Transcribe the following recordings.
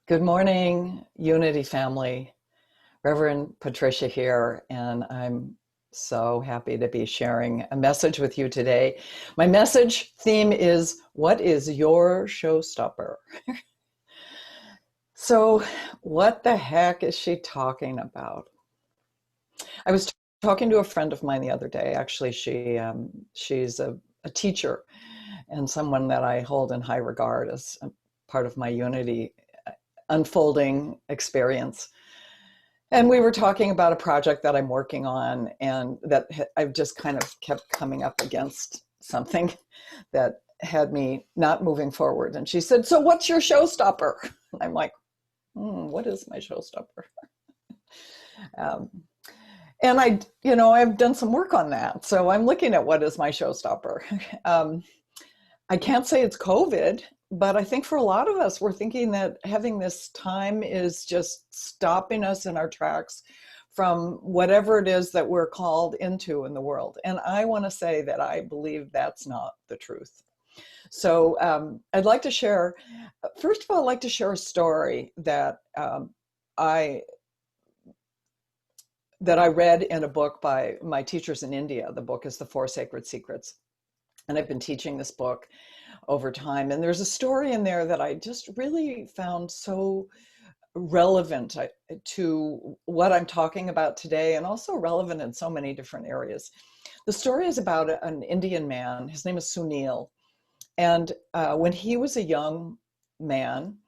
Good morning, Unity family. Reverend Patricia here, and I'm so happy to be sharing a message with you today. My message theme is, what is your showstopper? So what the heck is she talking about? I was talking to a friend of mine the other day. Actually, she's a teacher and someone that I hold in high regard as a part of my Unity unfolding experience. And we were talking about a project that I'm working on, and that I've just kind of kept coming up against something that had me not moving forward. And she said, "So what's your showstopper?" And I'm like, what is my showstopper? um, and I've done some work on that. So I'm looking at what is my showstopper. I can't say it's COVID, but I think for a lot of us, we're thinking that having this time is just stopping us in our tracks from whatever it is that we're called into in the world. And I want to say that I believe that's not the truth. So I'd like to share, first of all, I'd like to share a story that I read in a book by my teachers in India. The book is The Four Sacred Secrets. And I've been teaching this book over time. And there's a story in there that I just really found so relevant to what I'm talking about today, and also relevant in so many different areas. The story is about an Indian man. His name is Sunil. And when he was a young man,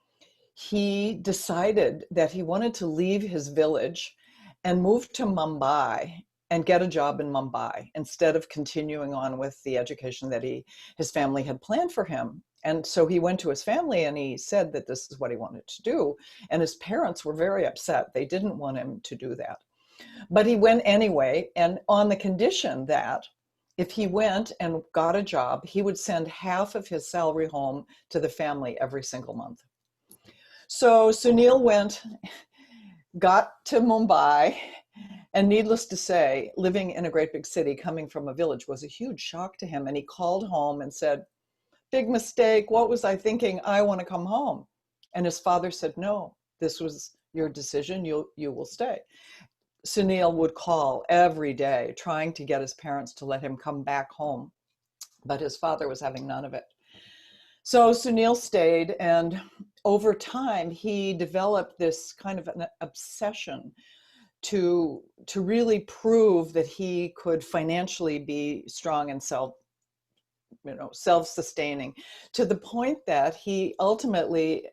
he decided that he wanted to leave his village and move to Mumbai and get a job in Mumbai instead of continuing on with the education that his family had planned for him. And so he went to his family and he said that this is what he wanted to do. And his parents were very upset. They didn't want him to do that. But he went anyway, and on the condition that if he went and got a job, he would send half of his salary home to the family every single month. So Sunil went, got to Mumbai, and needless to say, living in a great big city, coming from a village, was a huge shock to him. And he called home and said, "Big mistake. What was I thinking? I want to come home." And his father said, "No, this was your decision. You will stay." Sunil would call every day trying to get his parents to let him come back home, but his father was having none of it. So Sunil stayed, and over time, he developed this kind of an obsession to really prove that he could financially be strong and self-sustaining, to the point that he ultimately,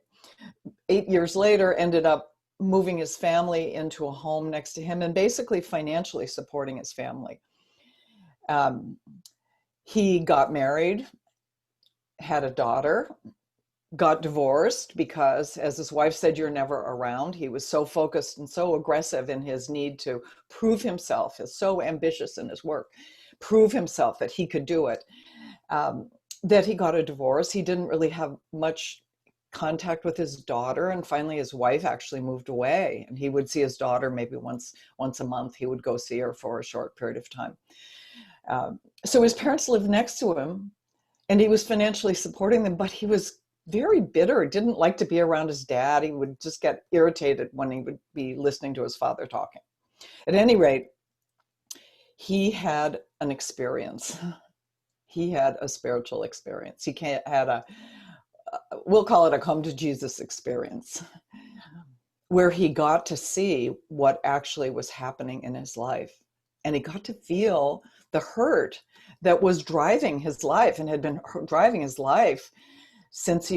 8 years later, ended up moving his family into a home next to him and basically financially supporting his family. He got married, had a daughter, got divorced because, as his wife said, "You're never around." He was so focused and so aggressive in his need to prove himself, is so ambitious in his work, prove himself that he could do it, that he got a divorce. He didn't really have much contact with his daughter, and finally his wife actually moved away, and he would see his daughter maybe once a month. He would go see her for a short period of time. So his parents lived next to him, and he was financially supporting them, but he was very bitter, didn't like to be around his dad. He would just get irritated when he would be listening to his father talking. At any rate, he had an experience. He had a spiritual experience. He had we'll call it a come to Jesus experience, where he got to see what actually was happening in his life. And he got to feel the hurt that was driving his life, and had been driving his life since he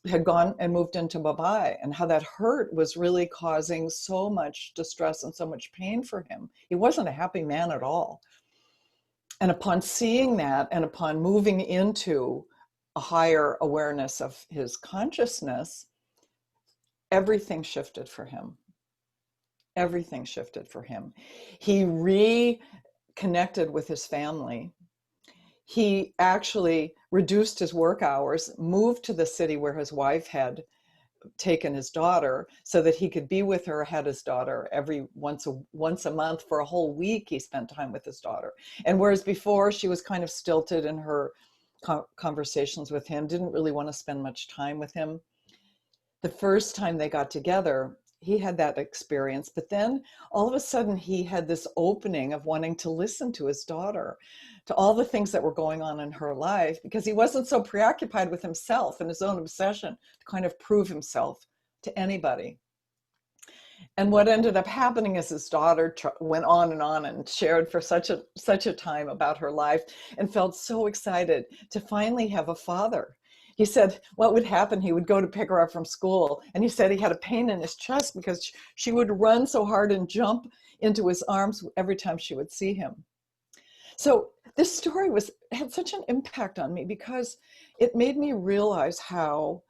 had gone and moved into Mumbai, and how that hurt was really causing so much distress and so much pain for him. He wasn't a happy man at all. And upon seeing that, and upon moving into a higher awareness of his consciousness, everything shifted for him. Everything shifted for him. He reconnected with his family. He actually reduced his work hours, moved to the city where his wife had taken his daughter, so that he could be with her, had his daughter once a month. For a whole week he spent time with his daughter. And whereas before she was kind of stilted in her conversations with him, didn't really want to spend much time with him, The first time they got together, he had that experience, but then all of a sudden he had this opening of wanting to listen to his daughter, to all the things that were going on in her life, because he wasn't so preoccupied with himself and his own obsession to kind of prove himself to anybody. And what ended up happening is his daughter went on and shared for such a time about her life, and felt so excited to finally have a father. He said what would happen, he would go to pick her up from school, and he said he had a pain in his chest because she would run so hard and jump into his arms every time she would see him. So this story had such an impact on me because it made me realize how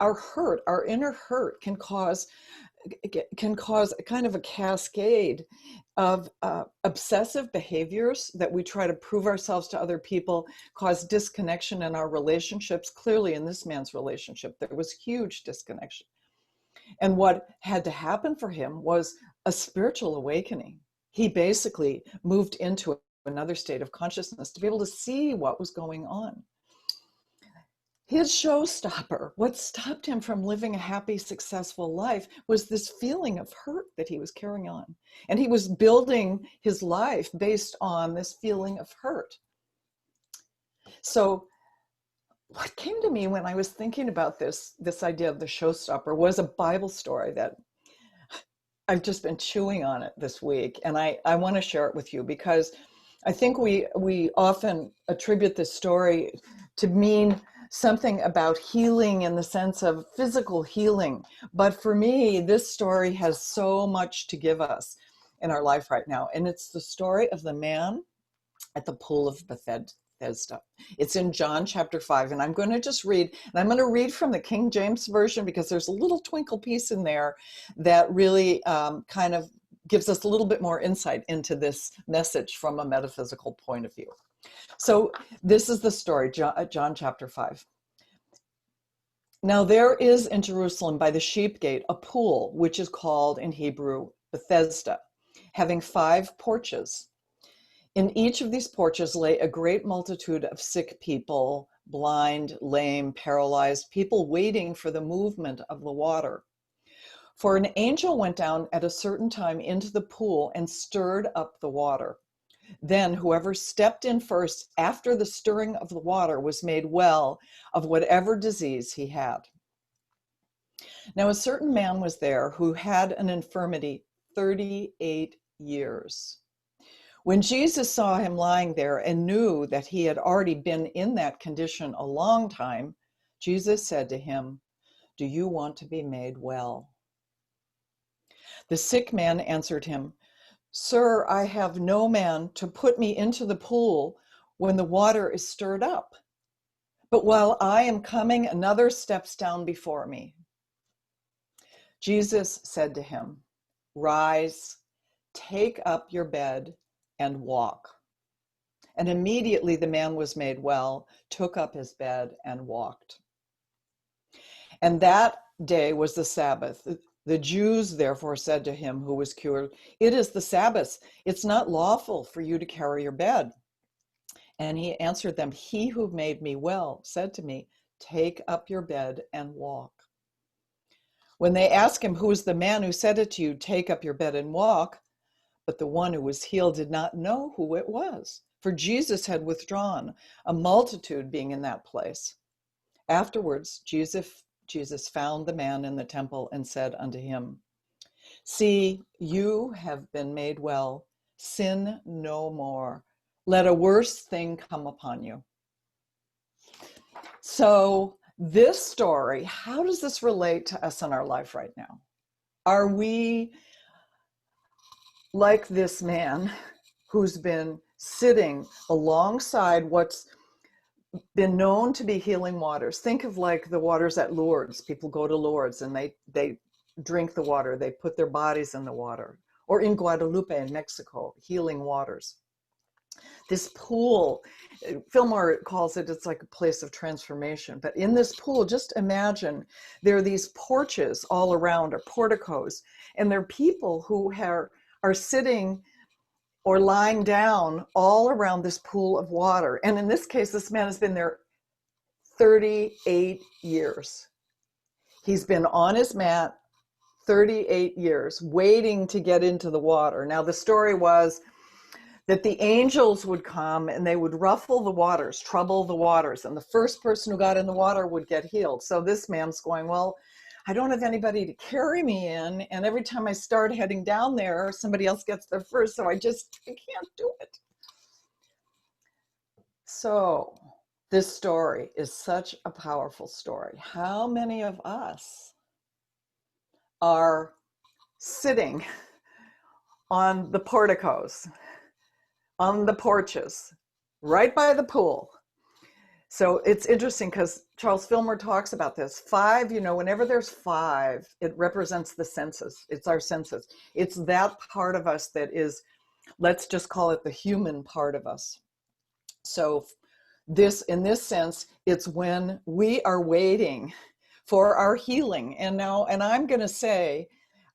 our inner hurt can cause a kind of a cascade of obsessive behaviors that we try to prove ourselves to other people, cause disconnection in our relationships. Clearly in this man's relationship, there was huge disconnection. And what had to happen for him was a spiritual awakening. He basically moved into another state of consciousness to be able to see what was going on. His showstopper, what stopped him from living a happy, successful life, was this feeling of hurt that he was carrying on. And he was building his life based on this feeling of hurt. So what came to me when I was thinking about this idea of the showstopper was a Bible story that I've just been chewing on it this week. And I want to share it with you because I think we often attribute this story to mean something about healing in the sense of physical healing. But for me, this story has so much to give us in our life right now. And it's the story of the man at the Pool of Bethesda. It's in John chapter 5. And I'm going to just read, and I'm going to read from the King James Version because there's a little twinkle piece in there that really kind of gives us a little bit more insight into this message from a metaphysical point of view. So this is the story, John chapter 5. Now there is in Jerusalem by the sheep gate a pool, which is called in Hebrew Bethesda, having 5 porches. In each of these porches lay a great multitude of sick people, blind, lame, paralyzed, people waiting for the movement of the water. For an angel went down at a certain time into the pool and stirred up the water. Then whoever stepped in first after the stirring of the water was made well of whatever disease he had. Now a certain man was there who had an infirmity 38 years. When Jesus saw him lying there and knew that he had already been in that condition a long time, Jesus said to him, "Do you want to be made well?" The sick man answered him, "Sir, I have no man to put me into the pool when the water is stirred up. But while I am coming, another steps down before me." Jesus said to him, "Rise, take up your bed and walk." And immediately the man was made well, took up his bed and walked. And that day was the Sabbath. The Jews therefore said to him who was cured, "It is the Sabbath. It's not lawful for you to carry your bed." And he answered them, "He who made me well said to me, 'Take up your bed and walk.'" When they asked him, "Who is the man who said it to you, 'Take up your bed and walk'?" But the one who was healed did not know who it was, for Jesus had withdrawn, a multitude being in that place. Afterwards, Jesus found the man in the temple and said unto him, "See, you have been made well. Sin no more. Let a worse thing come upon you." So this story, how does this relate to us in our life right now? Are we like this man who's been sitting alongside what's been known to be healing waters? Think of like the waters at Lourdes. People go to Lourdes and they drink the water. They put their bodies in the water. Or in Guadalupe in Mexico, healing waters. This pool, Fillmore calls it, it's like a place of transformation. But in this pool, just imagine there are these porches all around, or porticos, and there are people who are sitting or lying down all around this pool of water. And in this case, this man has been there 38 years. He's been on his mat 38 years, waiting to get into the water. Now, the story was that the angels would come and they would ruffle the waters, trouble the waters, and the first person who got in the water would get healed. So this man's going, well, I don't have anybody to carry me in, and every time I start heading down there, somebody else gets there first, so I can't do it. So this story is such a powerful story. How many of us are sitting on the porticos, on the porches, right by the pool? So it's interesting because Charles Fillmore talks about this. 5, whenever there's 5, it represents the senses. It's our senses. It's that part of us that is, let's just call it the human part of us. So in this sense, it's when we are waiting for our healing. And I'm going to say,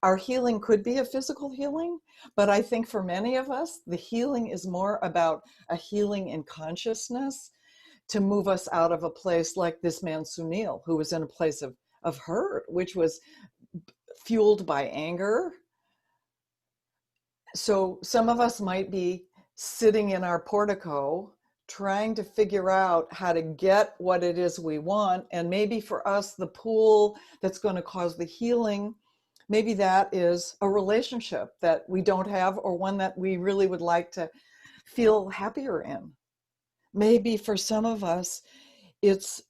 our healing could be a physical healing, but I think for many of us, the healing is more about a healing in consciousness, to move us out of a place like this man Sunil, who was in a place of hurt, which was fueled by anger. So some of us might be sitting in our portico trying to figure out how to get what it is we want. And maybe for us, the pool that's going to cause the healing, maybe that is a relationship that we don't have, or one that we really would like to feel happier in. Maybe for some of us, it's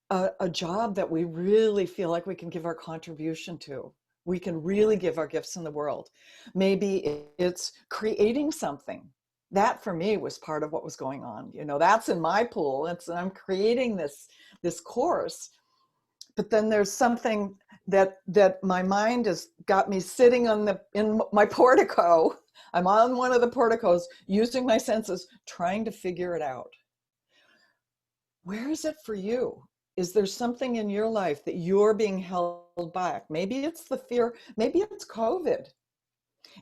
a job that we really feel like we can give our contribution to. We can really give our gifts in the world. Maybe it's creating something. That for me was part of what was going on. That's in my pool. I'm creating this course. But then there's something that my mind has got me sitting in my portico. I'm on one of the porticos, using my senses, trying to figure it out. Where is it for you? Is there something in your life that you're being held back? Maybe it's the fear, maybe it's COVID.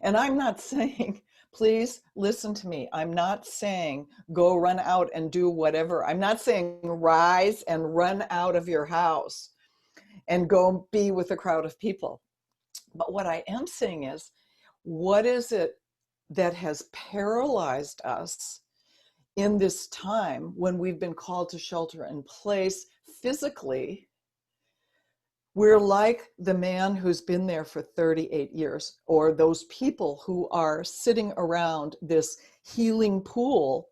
And I'm not saying, please listen to me. I'm not saying go run out and do whatever. I'm not saying rise and run out of your house and go be with a crowd of people. But what I am saying is, what is it that has paralyzed us in this time when we've been called to shelter in place physically? We're like the man who's been there for 38 years, or those people who are sitting around this healing pool.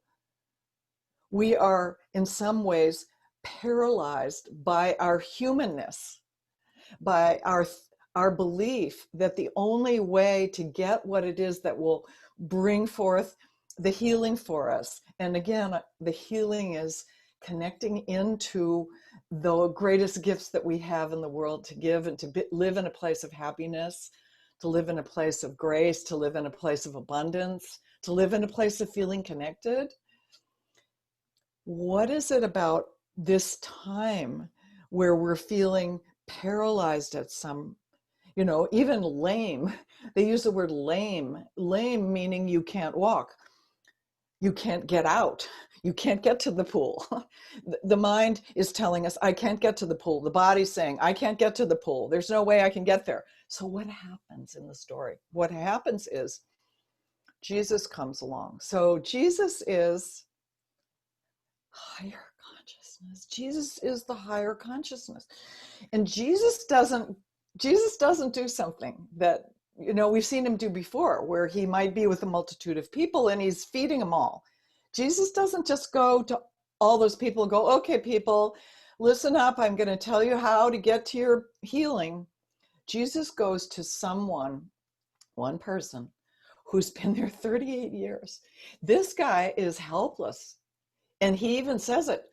We are in some ways paralyzed by our humanness, by our belief that the only way to get what it is that will bring forth the healing for us. And again, the healing is connecting into the greatest gifts that we have in the world to give, and to live in a place of happiness, to live in a place of grace, to live in a place of abundance, to live in a place of feeling connected. What is it about this time where we're feeling paralyzed at some, even lame? They use the word lame meaning you can't walk. You can't get out. You can't get to the pool. The mind is telling us, I can't get to the pool. The body's saying, I can't get to the pool. There's no way I can get there. So what happens in the story? What happens is Jesus comes along. So Jesus is higher consciousness. Jesus is the higher consciousness. And Jesus doesn't do something that, we've seen him do before, where he might be with a multitude of people and he's feeding them all. Jesus doesn't just go to all those people and go, okay, people, listen up. I'm going to tell you how to get to your healing. Jesus goes to one person who's been there 38 years. This guy is helpless. And he even says it.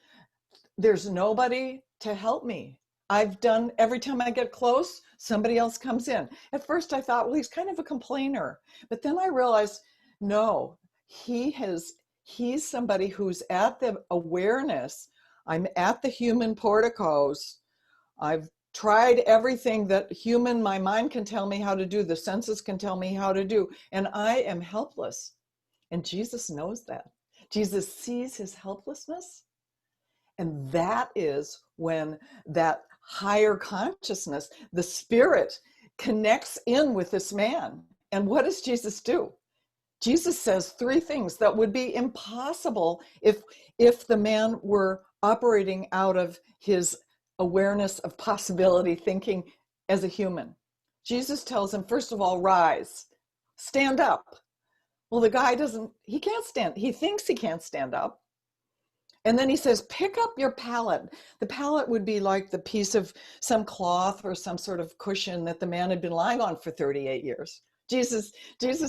There's nobody to help me. I've done, every time I get close, somebody else comes in. At first I thought, well, he's kind of a complainer. But then I realized, no, he's somebody who's at the awareness. I'm at the human porticos. I've tried everything that my mind can tell me how to do, the senses can tell me how to do, and I am helpless. And Jesus knows that. Jesus sees his helplessness. And that is when that higher consciousness, the spirit connects in with this man. And what does Jesus do? Jesus says three things that would be impossible if the man were operating out of his awareness of possibility thinking as a human. Jesus tells him, first of all, rise, stand up. Well, the guy he can't stand, he thinks he can't stand up. And then he says, pick up your pallet. The pallet would be like the piece of some cloth or some sort of cushion that the man had been lying on for 38 years. Jesus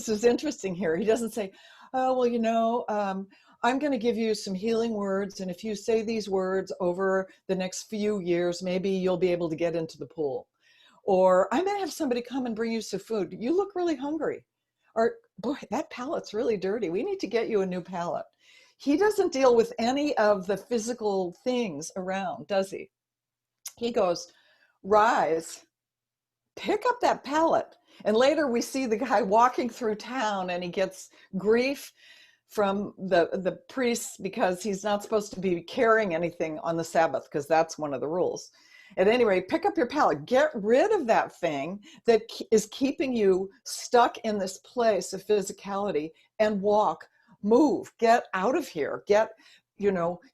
is interesting here. He doesn't say, oh, well, I'm going to give you some healing words. And if you say these words over the next few years, maybe you'll be able to get into the pool. Or I'm going to have somebody come and bring you some food. You look really hungry. Or, boy, that pallet's really dirty. We need to get you a new pallet. He doesn't deal with any of the physical things around, does he? He goes, rise, pick up that pallet. And later we see the guy walking through town and he gets grief from the priests because he's not supposed to be carrying anything on the Sabbath, because that's one of the rules. At any rate, pick up your pallet, get rid of that thing that is keeping you stuck in this place of physicality, and walk, move, get out of here,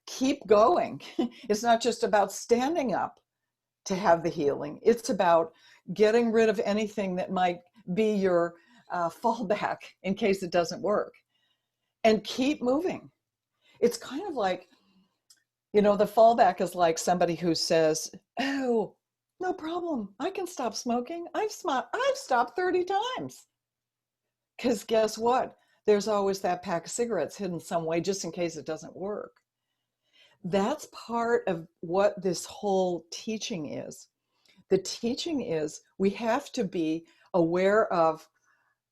keep going. It's not just about standing up to have the healing. It's about getting rid of anything that might be your fallback in case it doesn't work, and keep moving. It's kind of like, the fallback is like somebody who says, oh, no problem, I can stop smoking. I've stopped 30 times. Because guess what? There's always that pack of cigarettes hidden some way just in case it doesn't work. That's part of what this whole teaching is. The teaching is we have to be aware of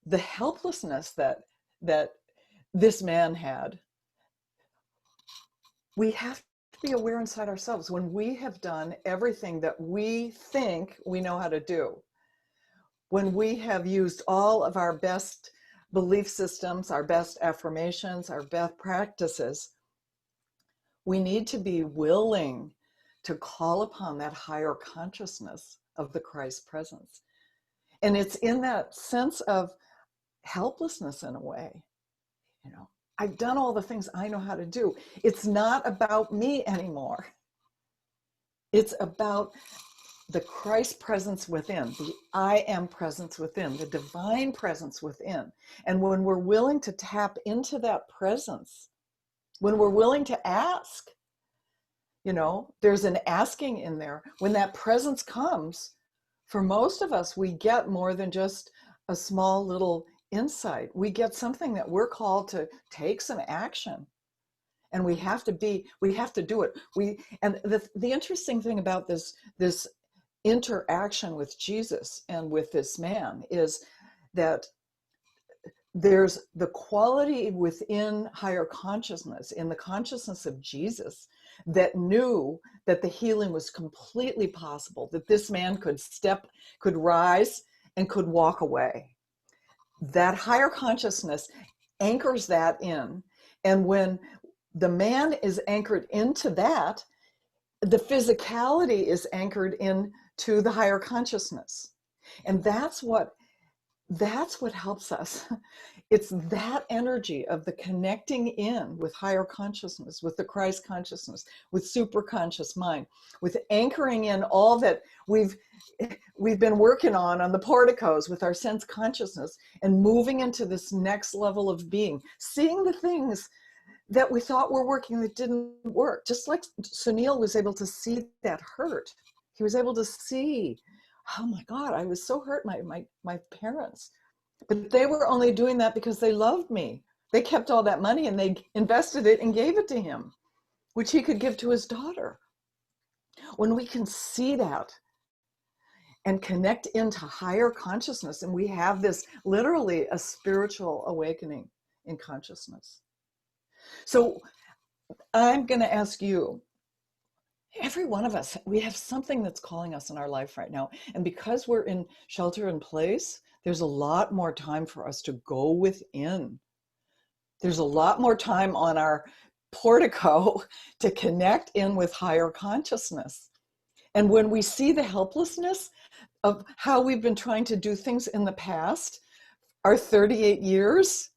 the helplessness that this man had. We have to be aware inside ourselves when we have done everything that we think we know how to do. When we have used all of our best belief systems, our best affirmations, our best practices, we need to be willing to call upon that higher consciousness of the Christ presence. And it's in that sense of helplessness in a way. I've done all the things I know how to do. It's not about me anymore. It's about the Christ presence within, the I am presence within, the divine presence within. And when we're willing to tap into that presence, when we're willing to ask, there's an asking in there. When that presence comes, for most of us, we get more than just a small little insight. We get something that we're called to take some action. And we have to do it. And the interesting thing about this interaction with Jesus and with this man is that there's the quality within higher consciousness, in the consciousness of Jesus, that knew that the healing was completely possible, that this man could rise and could walk away. That higher consciousness anchors that in. And when the man is anchored into that, the physicality is anchored into the higher consciousness. And that's what helps us. It's that energy of the connecting in with higher consciousness, with the Christ consciousness, with superconscious mind, with anchoring in all that we've been working on the porticos with our sense consciousness, and moving into this next level of being, seeing the things that we thought were working that didn't work. Just like Sunil was able to see that hurt. He was able to see, oh my God, I was so hurt, my parents. But they were only doing that because they loved me. They kept all that money and they invested it and gave it to him, which he could give to his daughter. When we can see that and connect into higher consciousness, and we have this literally a spiritual awakening in consciousness. So I'm going to ask you, every one of us, we have something that's calling us in our life right now. And because we're in shelter in place, there's a lot more time for us to go within. There's a lot more time on our portico to connect in with higher consciousness. And when we see the helplessness of how we've been trying to do things in the past, our 38 years,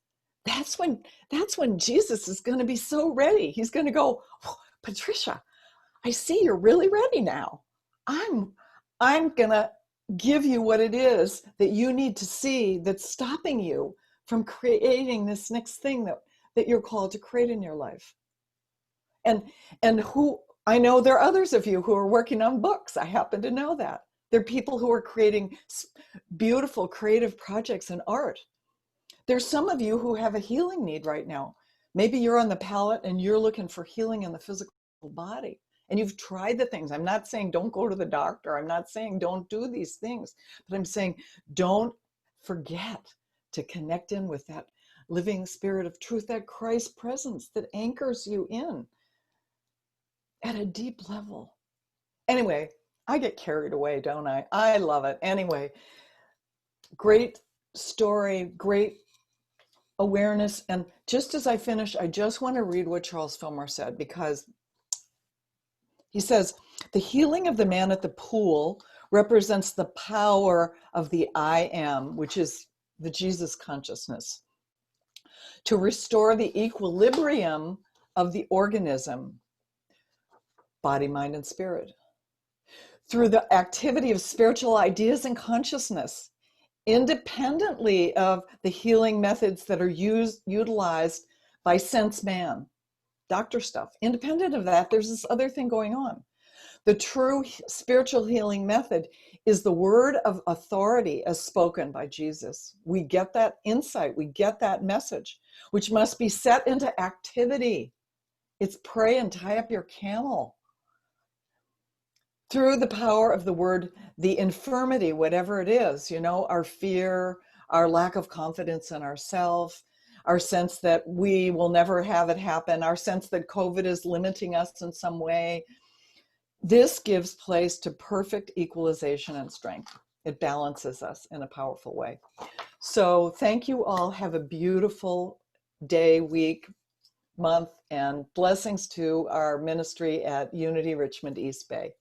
that's when Jesus is going to be so ready. He's going to go, oh, Patricia, I see you're really ready now. I'm going to give you what it is that you need to see that's stopping you from creating this next thing that you're called to create in your life. And who, I know there are others of you who are working on books. I happen to know that. There are people who are creating beautiful creative projects in art. There's some of you who have a healing need right now. Maybe you're on the pallet and you're looking for healing in the physical body. And you've tried the things. I'm not saying don't go to the doctor. I'm not saying don't do these things. But I'm saying don't forget to connect in with that living spirit of truth, that Christ presence that anchors you in at a deep level. Anyway, I get carried away, don't I? I love it. Anyway, great story, great awareness. And just as I finish, I just want to read what Charles Fillmore said, because he says, the healing of the man at the pool represents the power of the I am, which is the Jesus consciousness, to restore the equilibrium of the organism, body, mind, and spirit, through the activity of spiritual ideas and consciousness, independently of the healing methods that are utilized by sense man, doctor stuff. Independent of that, there's this other thing going on. The true spiritual healing method is the word of authority as spoken by Jesus. We get that insight, we get that message, which must be set into activity. It's pray and tie up your camel. Through the power of the word, the infirmity, whatever it is, our fear, our lack of confidence in ourselves, our sense that we will never have it happen, our sense that COVID is limiting us in some way. This gives place to perfect equalization and strength. It balances us in a powerful way. So thank you all. Have a beautiful day, week, month, and blessings to our ministry at Unity Richmond East Bay.